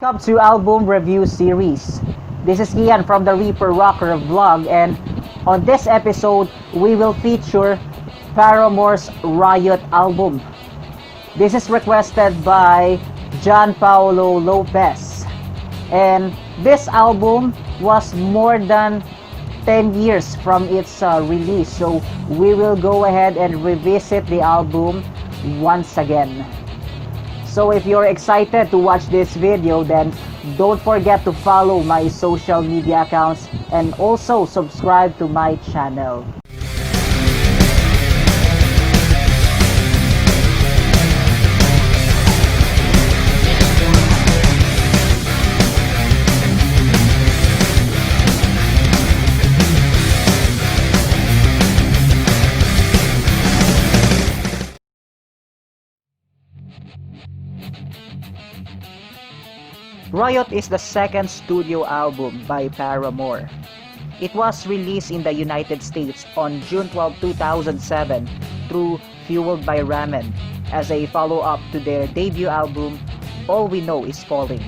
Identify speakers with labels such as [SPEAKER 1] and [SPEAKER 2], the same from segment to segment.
[SPEAKER 1] Welcome to Album Review Series. This is Ian from the ReaperRocker vlog, and on this episode, we will feature Paramore's Riot album. This is requested by John Paulo Lopez, and this album was more than 10 years from its release, so we will go ahead and revisit the album once again. So if you're excited to watch this video, then don't forget to follow my social media accounts and also subscribe to my channel. Riot is the second studio album by Paramore. It was released in the United States on June 12, 2007 through Fueled by Ramen as a follow-up to their debut album, All We Know Is Falling.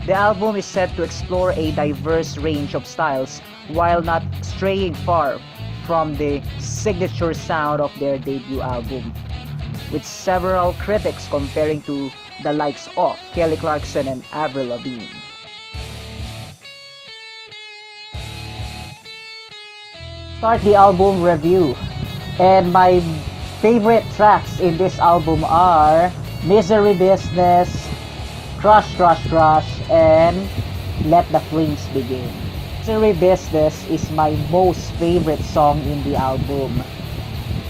[SPEAKER 1] The album is set to explore a diverse range of styles while not straying far from the signature sound of their debut album, with several critics comparing to the likes of Clarkson and Avril Lavigne. Start the album review, and my favorite tracks in this album are Misery Business, Crush Crush Crush, and Let the Flames Begin. Misery Business is my most favorite song in the album.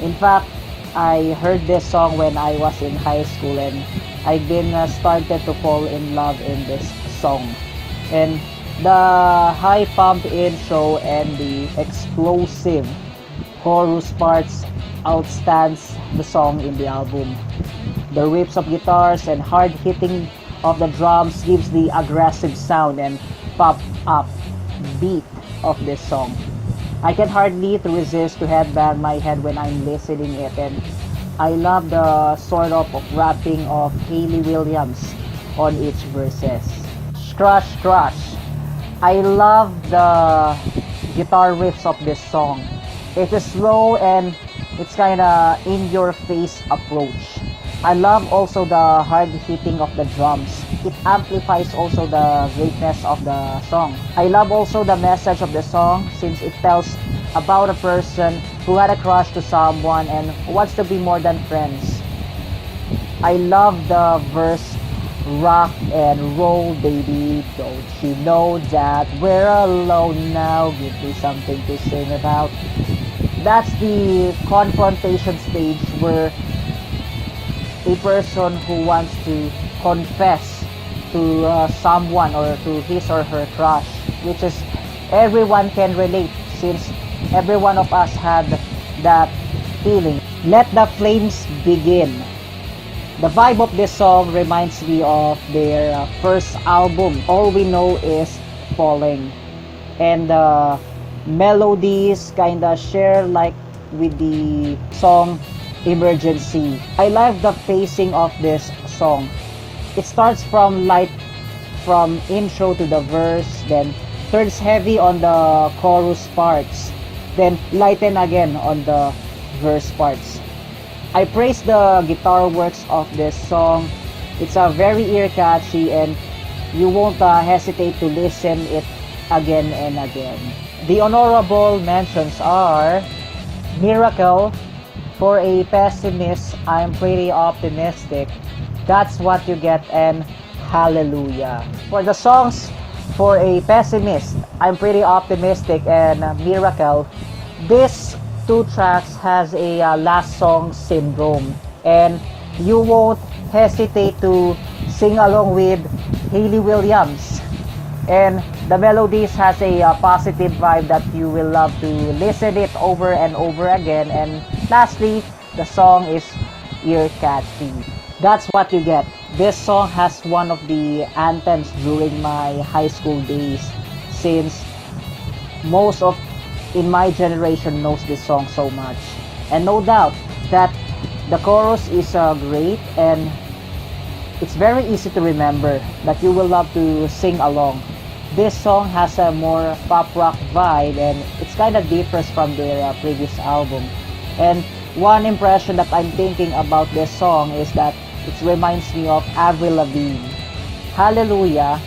[SPEAKER 1] In fact, I heard this song when I was in high school, and I've been started to fall in love in this song. And the high pump intro and the explosive chorus parts outstands the song in the album. The riffs of guitars and hard hitting of the drums gives the aggressive sound and pop up beat of this song. I can hardly resist to headbang my head when I'm listening it, and I love the sort of rapping of Hayley Williams on each verses. Crush Crush. I love the guitar riffs of this song. It is slow and it's kinda in your face approach. I love also the hard hitting of the drums. It amplifies also the greatness of the song. I love also the message of the song since it tells about a person who had a crush to someone and wants to be more than friends. I love the verse, rock and roll baby, don't you know that we're alone now, give me something to sing about. That's the confrontation stage where a person who wants to confess to someone or to his or her crush, which is everyone can relate since every one of us had that feeling. Let the Flames Begin. The vibe of this song reminds me of their first album, All We Know Is Falling. And the melodies kinda share like with the song Emergency. I like the pacing of this song. It starts from light from intro to the verse, then turns heavy on the chorus parts, then lighten again on the verse parts. I praise the guitar works of this song. It's a very ear catchy and you won't hesitate to listen it again and again. The honorable mentions are Miracle. For a pessimist, I'm pretty optimistic. That's what you get, and Hallelujah. For the songs, for a pessimist, I'm pretty optimistic, and Miracle, this two tracks has a last song syndrome, and you won't hesitate to sing along with Hayley Williams. And the melodies has a positive vibe that you will love to listen it over and over again. And lastly, the song is ear catchy. That's what you get. This song has one of the anthems during my high school days, since most of in my generation knows this song so much. And no doubt that the chorus is great, and It's very easy to remember that you will love to sing along. This song has a more pop rock vibe and it's kind of different from their previous album. And one impression that I'm thinking about this song is that it reminds me of Avril Lavigne. Hallelujah,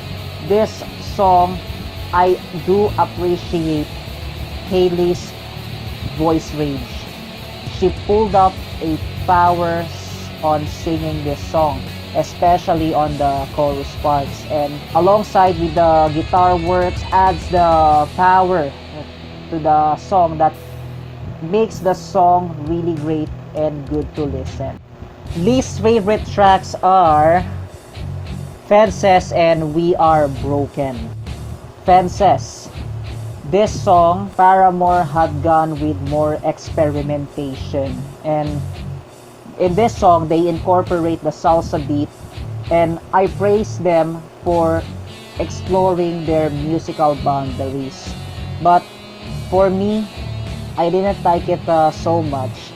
[SPEAKER 1] this song, I do appreciate Hailey's voice range. She pulled up a power on singing this song, especially on the chorus parts, and alongside with the guitar works adds the power to the song that makes the song really great and good to listen. Least favorite tracks are Fences and We Are Broken. Fences. This song, Paramore had gone with more experimentation, and in this song they incorporate the salsa beat, and I praise them for exploring their musical boundaries. But for me, I didn't like it so much.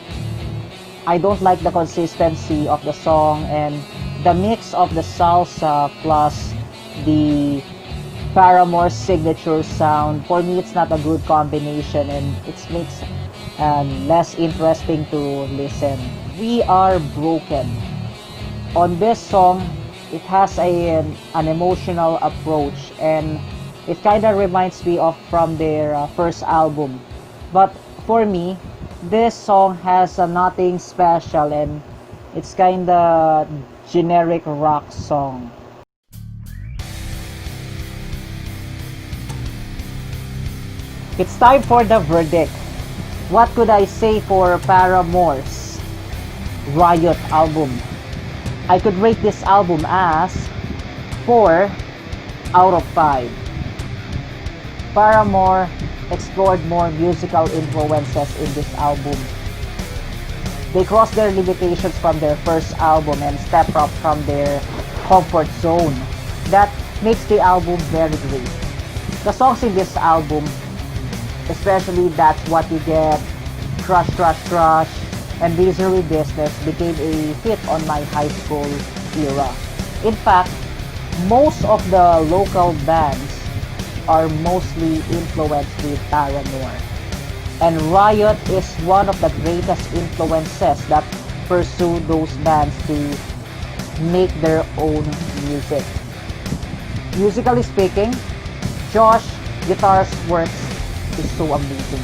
[SPEAKER 1] I don't like the consistency of the song and the mix of the salsa plus the Paramore's signature sound. For me, it's not a good combination and it makes less interesting to listen. We Are Broken. On this song, it has an emotional approach and it kind of reminds me of from their first album. But for me, this song has nothing special and it's kind of generic rock song. It's time for the verdict. What could I say for Paramore's Riot album? I could rate this album as 4 out of 5. Paramore explored more musical influences in this album. They crossed their limitations from their first album and stepped up from their comfort zone. That makes the album very great. The songs in this album, especially That's What You Get, Crush Crush Crush, and Misery Business, became a hit on my high school era. In fact, most of the local bands are mostly influenced with Paramore. And Riot is one of the greatest influences that pursue those bands to make their own music. Musically speaking, Josh guitar's works is so amazing.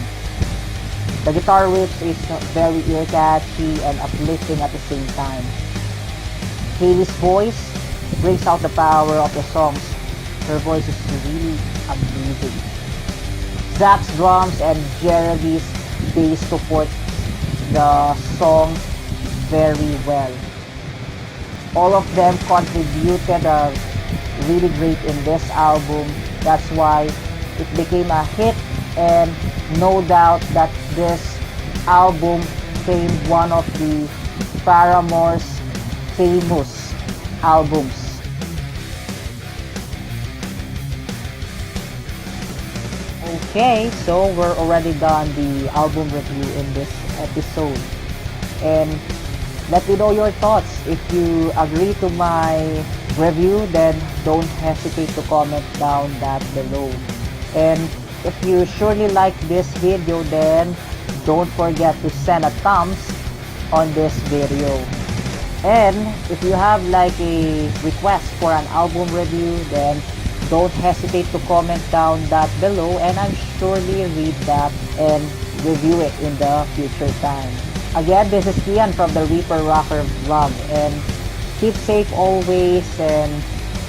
[SPEAKER 1] The guitar riff is very ear-catchy and uplifting at the same time. Hailey's voice brings out the power of the songs. Her voice is really amazing. Zach's drums and Jeremy's bass support the song very well. All of them contributed really great in this album. That's why it became a hit, and no doubt that this album became one of the Paramore's famous albums. Okay, so we're already done the album review in this episode. And let me know your thoughts. If you agree to my review, then don't hesitate to comment down that below. And if you surely like this video, then don't forget to send a thumbs on this video. And if you have like a request for an album review, then don't hesitate to comment down that below, and I'm surely read that and review it in the future time. Again, this is Kian from the ReaperRocker vlog, and keep safe always, and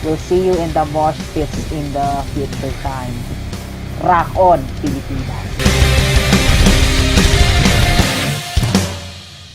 [SPEAKER 1] we'll see you in the mosh pits in the future time. Rock on, Pilipinas!